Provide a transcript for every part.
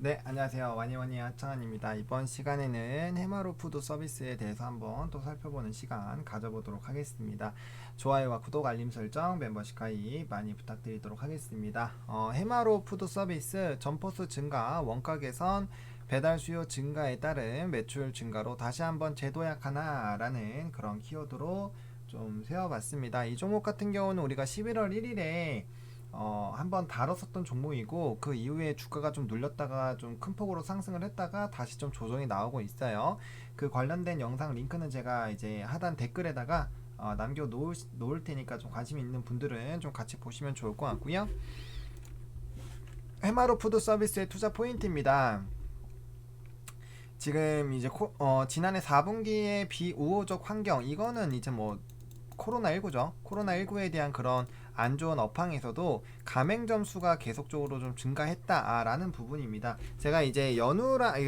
네, 안녕하세요. 와니와니 하창환입니다. 이번 시간에는 해마로 푸드 서비스에 대해서 한번 또 살펴보는 시간 가져보도록 하겠습니다. 좋아요와 구독, 알림 설정, 멤버십 가입 많이 부탁드리도록 하겠습니다. 해마로 푸드 서비스 점포수 증가, 원가 개선, 배달 수요 증가에 따른 매출 증가로 다시 한번 재도약하나라는 그런 키워드로 좀 세워봤습니다. 이 종목 같은 경우는 우리가 11월 1일에 한번 다뤘었던 종목이고 그 이후에 주가가 좀 눌렸다가 좀 큰 폭으로 상승을 했다가 다시 좀 조정이 나오고 있어요. 그 관련된 영상 링크는 제가 이제 하단 댓글에다가 남겨 놓을 테니까 좀 관심 있는 분들은 좀 같이 보시면 좋을 것 같고요. 해마로 푸드 서비스의 투자 포인트입니다. 지금 이제 지난해 4분기의 비우호적 환경, 이거는 이제 뭐 코로나19죠. 코로나19에 대한 그런 안 좋은 업황에서도 가맹점 수가 계속적으로 좀 증가했다라는 부분입니다. 제가 이제 이거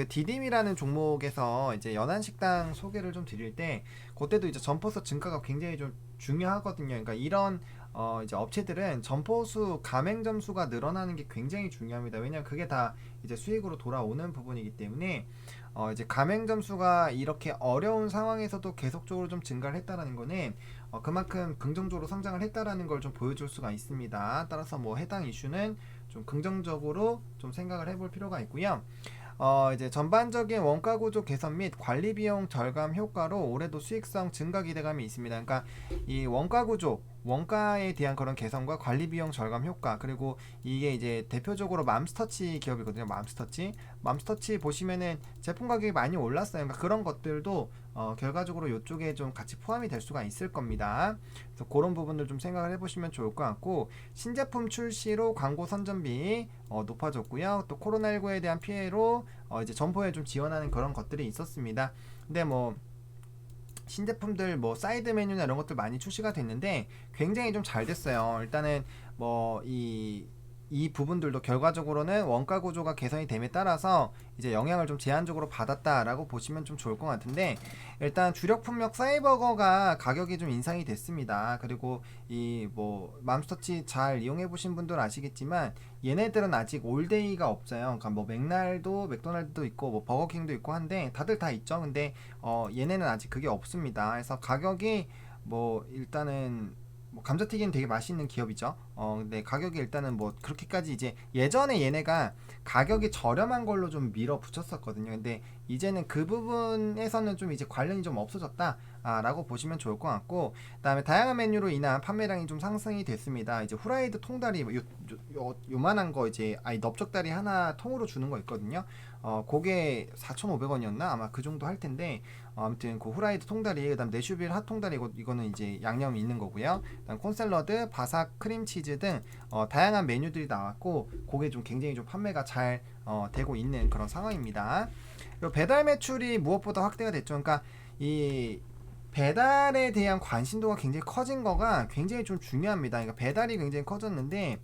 디딤이라는 종목에서 이제 연안식당 소개를 좀 드릴 때 그때도 이제 점포수 증가가 굉장히 좀 중요하거든요. 그러니까 이런 이제 업체들은 점포수 가맹점 수가 늘어나는 게 굉장히 중요합니다. 왜냐면 그게 다 이제 수익으로 돌아오는 부분이기 때문에 이제 가맹점 수가 이렇게 어려운 상황에서도 계속적으로 좀 증가를 했다라는 거는 그만큼 긍정적으로 성장을 했다라는 걸 좀 보여줄 수가 있습니다. 따라서 뭐 해당 이슈는 좀 긍정적으로 좀 생각을 해볼 필요가 있고요. 이제 전반적인 원가 구조 개선 및 관리 비용 절감 효과로 올해도 수익성 증가 기대감이 있습니다. 그러니까 이 원가 구조, 원가에 대한 그런 개선과 관리 비용 절감 효과, 그리고 이게 이제 대표적으로 맘스터치 기업이거든요. 맘스터치 보시면은 제품 가격이 많이 올랐어요. 그러니까 그런 것들도 결과적으로 이쪽에 좀 같이 포함이 될 수가 있을 겁니다. 그래서 그런 부분들 좀 생각을 해보시면 좋을 것 같고, 신제품 출시로 광고 선전비 높아졌고요. 또 코로나19에 대한 피해로 이제 점포에 좀 지원하는 그런 것들이 있었습니다. 근데 뭐 신제품들 뭐 사이드 메뉴나 이런 것들 많이 출시가 됐는데 굉장히 좀 잘 됐어요. 일단은 뭐 이 부분들도 결과적으로는 원가 구조가 개선이 됨에 따라서 이제 영향을 좀 제한적으로 받았다라고 보시면 좀 좋을 것 같은데, 일단 주력 품목 사이버거가 가격이 좀 인상이 됐습니다. 그리고 이 뭐 맘스터치 잘 이용해 보신 분들은 아시겠지만 얘네들은 아직 올데이가 없어요. 그러니까 뭐 맥도날드도 있고 뭐 버거킹도 있고 한데 다들 다 있죠. 근데 얘네는 아직 그게 없습니다. 그래서 가격이 뭐 일단은 뭐 감자튀김 되게 맛있는 기업이죠. 근데 가격이 일단은 뭐 그렇게까지 이제 예전에 얘네가 가격이 저렴한 걸로 좀 밀어붙였었거든요. 근데 이제는 그 부분에서는 좀 이제 관련이 좀 없어졌다. 라고 보시면 좋을 것 같고, 그다음에 다양한 메뉴로 인한 판매량이 좀 상승이 됐습니다. 이제 후라이드 통다리 뭐 요만한 거 이제 넓적다리 하나 통으로 주는 거 있거든요. 그게 4,500원이었나 아마 그 정도 할 텐데, 아무튼 그 후라이드 통다리, 그다음 내슈빌 핫 통다리, 이거는 이제 양념이 있는 거고요. 그다음 콘샐러드, 바삭 크림치즈 등 다양한 메뉴들이 나왔고, 그게 좀 굉장히 좀 판매가 잘 되고 있는 그런 상황입니다. 그리고 배달 매출이 무엇보다 확대가 됐죠. 그러니까 이 배달에 대한 관심도가 굉장히 커진 거가 굉장히 좀 중요합니다. 그러니까 배달이 굉장히 커졌는데,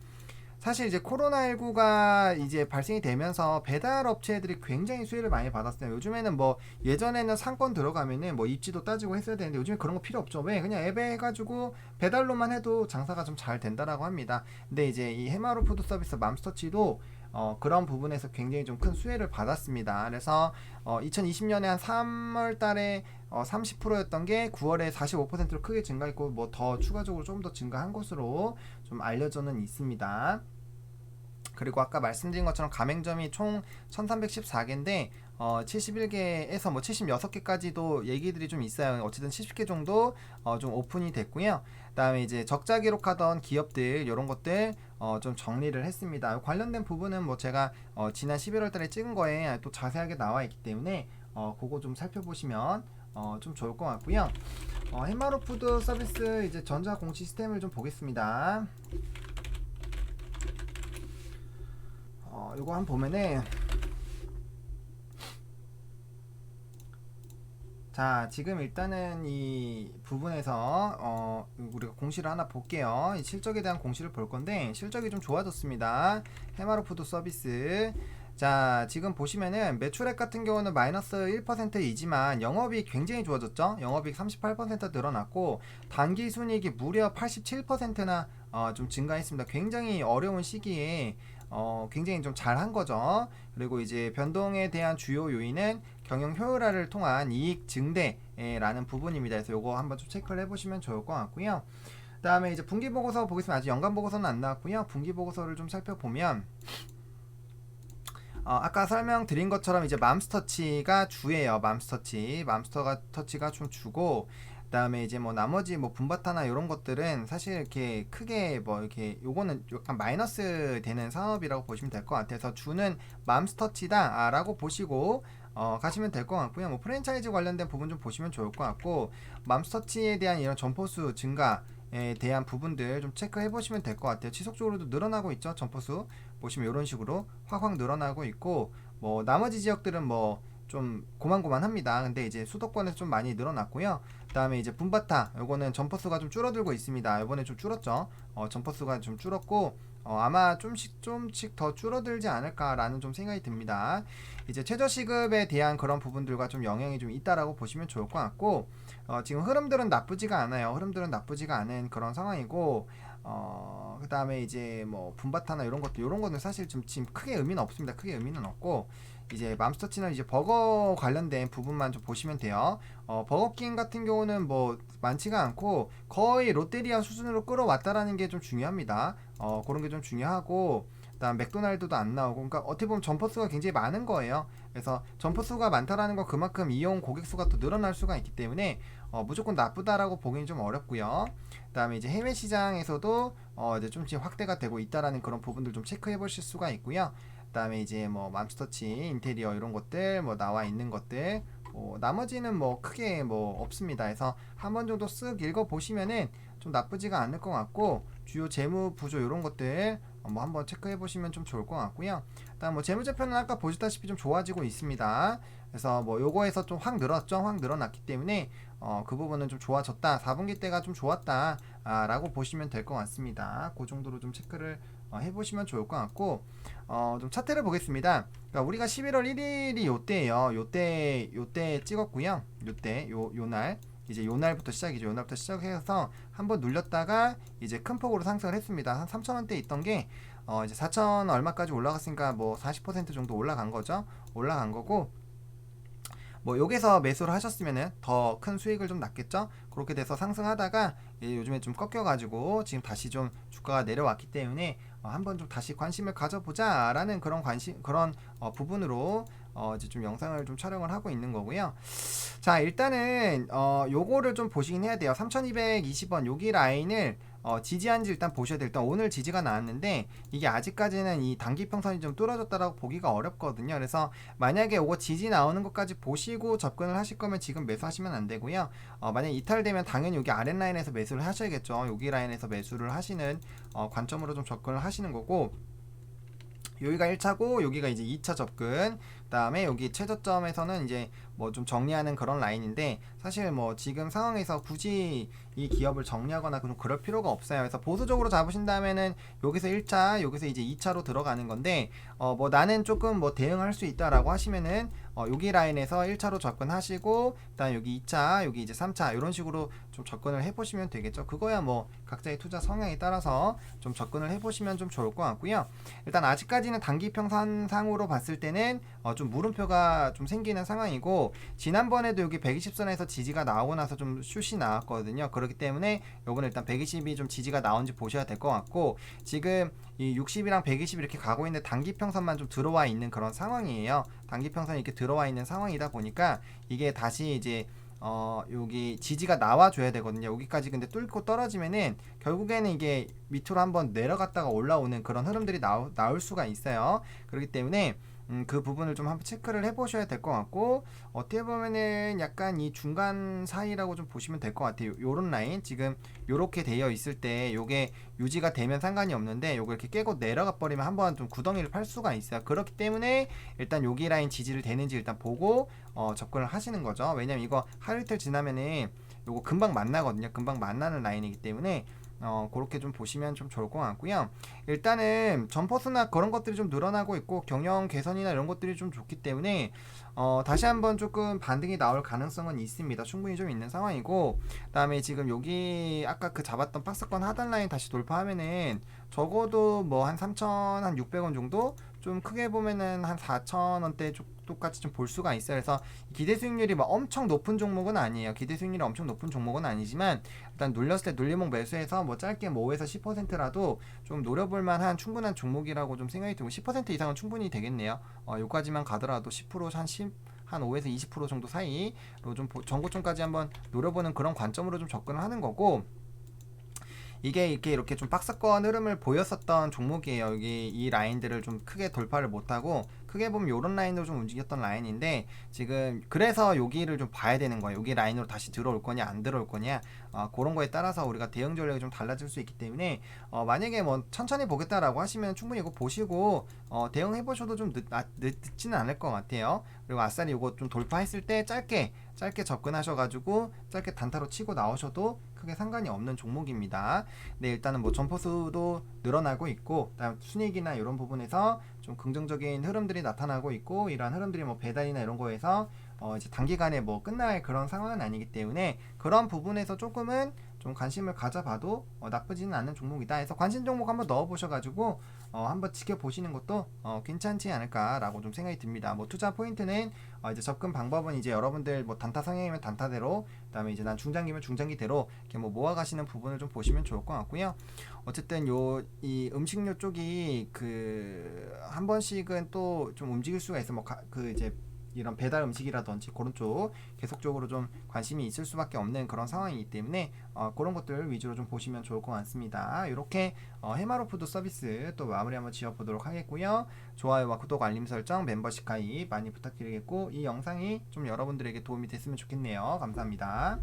사실 이제 코로나19가 이제 발생이 되면서 배달 업체들이 굉장히 수혜를 많이 받았어요. 요즘에는 뭐 예전에는 상권 들어가면은 뭐 입지도 따지고 했어야 되는데 요즘에 그런 거 필요 없죠. 왜? 그냥 앱에 해가지고 배달로만 해도 장사가 좀 잘 된다라고 합니다. 근데 이제 이 해마루 푸드 서비스 맘스터치도 그런 부분에서 굉장히 좀 큰 수혜를 받았습니다. 그래서 2020년에 한 3월 달에 30%였던 게 9월에 45%로 크게 증가했고, 뭐 더 추가적으로 조금 더 증가한 것으로 좀 알려져는 있습니다. 그리고 아까 말씀드린 것처럼 가맹점이 총 1314개인데 71개에서 뭐 76개까지도 얘기들이 좀 있어요. 어쨌든 70개 정도 좀 오픈이 됐고요. 그다음에 이제 적자 기록하던 기업들 이런 것들 좀 정리를 했습니다. 관련된 부분은 뭐 제가 지난 11월 달에 찍은 거에 또 자세하게 나와 있기 때문에 그거 좀 살펴보시면 좀 좋을 것 같고요. 해마루 푸드 서비스 이제 전자 공시 시스템을 좀 보겠습니다. 이거 한번 보면은, 자 지금 일단은 이 부분에서 우리가 공시를 하나 볼게요. 이 실적에 대한 공시를 볼 건데 실적이 좀 좋아졌습니다. 해마루 푸드 서비스. 자 지금 보시면은 매출액 같은 경우는 마이너스 1%이지만 영업이익 굉장히 좋아졌죠. 영업이익 38% 늘어났고 단기순이익이 무려 87%나 좀 증가했습니다. 굉장히 어려운 시기에 굉장히 좀 잘한 거죠. 그리고 이제 변동에 대한 주요 요인은 경영 효율화를 통한 이익 증대라는 부분입니다. 그래서 요거 한번 좀 체크를 해보시면 좋을 것 같고요. 그 다음에 이제 분기 보고서 보겠습니다. 아직 연간 보고서는 안 나왔고요. 분기 보고서를 좀 살펴보면 아까 설명드린 것처럼 이제 맘스터치가 주예요. 맘스터치가 좀 주고, 그다음에 이제 뭐 나머지 뭐 분바타나 이런 것들은 사실 이렇게 크게 뭐 이렇게 요거는 약간 마이너스 되는 사업이라고 보시면 될 것 같아서 주는 맘스터치다라고 보시고 가시면 될 것 같고요. 뭐 프랜차이즈 관련된 부분 좀 보시면 좋을 것 같고, 맘스터치에 대한 이런 점포수 증가에 대한 부분들 좀 체크해 보시면 될 것 같아요. 지속적으로도 늘어나고 있죠. 점포수 보시면 이런 식으로 확 늘어나고 있고, 뭐 나머지 지역들은 뭐 좀 고만고만합니다. 근데 이제 수도권에서 좀 많이 늘어났고요. 그 다음에 이제 분바타 요거는 점포수가 좀 줄어들고 있습니다. 이번에 좀 줄었죠. 점포수가 좀 줄었고, 아마 좀씩 더 줄어들지 않을까라는 좀 생각이 듭니다. 이제 최저시급에 대한 그런 부분들과 좀 영향이 좀 있다라고 보시면 좋을 것 같고, 지금 흐름들은 나쁘지가 않아요. 흐름들은 나쁘지가 않은 그런 상황이고, 그 다음에 이제 뭐 분바타나 이런 거는 사실 좀 지금 크게 의미는 없습니다. 크게 의미는 없고, 이제 맘스터치는 이제 버거 관련된 부분만 좀 보시면 돼요. 버거킹 같은 경우는 뭐 많지가 않고 거의 롯데리아 수준으로 끌어왔다라는 게 좀 중요합니다. 그런 게 좀 중요하고, 그다음 맥도날드도 안 나오고, 그러니까 어떻게 보면 점포수가 굉장히 많은 거예요. 그래서 점포수가 많다라는 건 그만큼 이용 고객 수가 또 늘어날 수가 있기 때문에 무조건 나쁘다라고 보기는 좀 어렵고요. 그다음에 이제 해외 시장에서도 이제 좀 확대가 되고 있다라는 그런 부분들 좀 체크해 보실 수가 있고요. 그다음에 이제 뭐 맘스터치 인테리어 이런 것들 뭐 나와 있는 것들, 나머지는 뭐 크게 뭐 없습니다. 그래서 한 번 정도 쓱 읽어 보시면은 좀 나쁘지가 않을 것 같고, 주요 재무 부조 이런 것들 뭐 한번 체크해 보시면 좀 좋을 것 같고요. 일단 뭐 재무제표는 아까 보시다시피 좀 좋아지고 있습니다. 그래서 뭐 요거에서 좀 확 늘었죠. 확 늘어났기 때문에 그 부분은 좀 좋아졌다. 4분기 때가 좀 좋았다 라고 보시면 될 것 같습니다. 그 정도로 좀 체크를 해보시면 좋을 것 같고, 좀 차트를 보겠습니다. 그러니까 우리가 11월 1일이 요때예요. 요때 찍었고요. 요날 이제 요날부터 시작이죠. 요날부터 시작해서 한번 눌렸다가 이제 큰 폭으로 상승을 했습니다. 한 3,000원대 있던 게 이제 4,000 얼마까지 올라갔으니까 뭐 40% 정도 올라간 거죠. 올라간 거고, 뭐 여기서 매수를 하셨으면은 더 큰 수익을 좀 났겠죠. 그렇게 돼서 상승하다가 요즘에 좀 꺾여가지고 지금 다시 좀 주가가 내려왔기 때문에 한번 좀 다시 관심을 가져보자라는 그런 부분으로 이제 좀 영상을 좀 촬영을 하고 있는 거고요. 자, 일단은 요거를 좀 보시긴 해야 돼요. 3220원 여기 라인을 지지한지 일단 보셔야 돼요. 일단 오늘 지지가 나왔는데 이게 아직까지는 이 단기평선이 좀 뚫어졌다라고 보기가 어렵거든요. 그래서 만약에 요거 지지 나오는 것까지 보시고 접근을 하실 거면 지금 매수하시면 안 되고요. 만약에 이탈되면 당연히 여기 아랫라인에서 매수를 하셔야겠죠. 여기 라인에서 매수를 하시는 관점으로 좀 접근을 하시는 거고, 여기가 1차고 여기가 이제 2차 접근, 그 다음에 여기 최저점에서는 이제 뭐 좀 정리하는 그런 라인인데, 사실 뭐 지금 상황에서 굳이 이 기업을 정리하거나 좀 그럴 필요가 없어요. 그래서 보수적으로 잡으신다면은 여기서 1차 여기서 이제 2차로 들어가는 건데, 뭐 나는 조금 뭐 대응할 수 있다라고 하시면은 여기 라인에서 1차로 접근하시고, 그다음 여기 2차 여기 이제 3차 이런 식으로 좀 접근을 해보시면 되겠죠. 그거야 뭐 각자의 투자 성향에 따라서 좀 접근을 해보시면 좀 좋을 것 같고요. 일단 아직까지는 단기 평선상으로 봤을 때는 좀 물음표가 좀 생기는 상황이고, 지난번에도 여기 120선에서 지지가 나오고 나서 좀 슛이 나왔거든요. 그렇기 때문에 요거는 일단 120이 좀 지지가 나온지 보셔야 될 것 같고, 지금 이 60이랑 120 이렇게 가고 있는데 단기 평선만 좀 들어와 있는 그런 상황이에요. 단기 평선이 이렇게 들어와 있는 상황이다 보니까 이게 다시 이제 여기 지지가 나와줘야 되거든요. 여기까지 근데 뚫고 떨어지면은 결국에는 이게 밑으로 한번 내려갔다가 올라오는 그런 흐름들이 나올 수가 있어요. 그렇기 때문에 그 부분을 좀 한번 체크를 해보셔야 될 것 같고, 어떻게 보면은 약간 이 중간 사이라고 좀 보시면 될 것 같아요. 요런 라인 지금 요렇게 되어 있을 때 요게 유지가 되면 상관이 없는데, 요거 이렇게 깨고 내려가 버리면 한번 좀 구덩이를 팔 수가 있어요. 그렇기 때문에 일단 여기 라인 지지를 되는지 일단 보고 접근을 하시는 거죠. 왜냐면 이거 하루 이틀 지나면은 요거 금방 만나거든요. 금방 만나는 라인이기 때문에 그렇게 좀 보시면 좀 좋을 것 같고요. 일단은 점퍼수나 그런 것들이 좀 늘어나고 있고 경영 개선이나 이런 것들이 좀 좋기 때문에 다시 한번 조금 반등이 나올 가능성은 있습니다. 충분히 좀 있는 상황이고, 그다음에 지금 여기 아까 그 잡았던 박스권 하단 라인 다시 돌파하면은 적어도 뭐 한 3천 한 600원 정도, 좀 크게 보면은 한 4,000원대 정도까지 좀 볼 수가 있어요. 그래서 기대 수익률이 막 엄청 높은 종목은 아니에요. 기대 수익률이 엄청 높은 종목은 아니지만 일단 눌렸을 때 눌림목 매수해서 뭐 짧게 뭐 5에서 10%라도 좀 노려볼 만한 충분한 종목이라고 좀 생각이 들고, 10% 이상은 충분히 되겠네요. 여기까지만 가더라도 10%한 10, 한 5에서 20% 정도 사이로 좀 전고점까지 한번 노려보는 그런 관점으로 좀 접근을 하는 거고, 이게 이렇게 좀 박스권 흐름을 보였었던 종목이에요. 여기 이 라인들을 좀 크게 돌파를 못하고, 크게 보면 요런 라인으로 좀 움직였던 라인인데, 지금 그래서 여기를 좀 봐야 되는 거예요. 여기 라인으로 다시 들어올 거냐 안 들어올 거냐, 그런 거에 따라서 우리가 대응 전략이 좀 달라질 수 있기 때문에, 만약에 뭐 천천히 보겠다라고 하시면 충분히 이거 보시고 대응해 보셔도 좀 늦지는 않을 것 같아요. 그리고 아싸리 이거 좀 돌파했을 때 짧게 접근하셔가지고 짧게 단타로 치고 나오셔도 크게 상관이 없는 종목입니다. 네, 일단은 뭐 점포수도 늘어나고 있고, 그다음 순이익이나 이런 부분에서 좀 긍정적인 흐름들이 나타나고 있고, 이러한 흐름들이 뭐 배달이나 이런 거에서 이제 단기간에 뭐 끝날 그런 상황은 아니기 때문에 그런 부분에서 조금은 좀 관심을 가져봐도 나쁘지는 않은 종목이다 해서 관심 종목 한번 넣어보셔가지고 한번 지켜보시는 것도 괜찮지 않을까라고 좀 생각이 듭니다. 뭐 투자 포인트는 이제 접근 방법은 이제 여러분들 뭐 단타 성향이면 단타대로, 그다음에 이제 난 중장기면 중장기대로 이렇게 뭐 모아가시는 부분을 좀 보시면 좋을 것 같고요. 어쨌든 이 음식료 쪽이 그 한 번씩은 또 좀 움직일 수가 있어. 뭐 그 이제 이런 배달 음식이라든지 그런 쪽 계속적으로 좀 관심이 있을 수밖에 없는 그런 상황이기 때문에 그런 것들 위주로 좀 보시면 좋을 것 같습니다. 이렇게 해마로푸드 서비스 또 마무리 한번 지어보도록 하겠고요. 좋아요와 구독, 알림 설정, 멤버십 가입 많이 부탁드리겠고, 이 영상이 좀 여러분들에게 도움이 됐으면 좋겠네요. 감사합니다.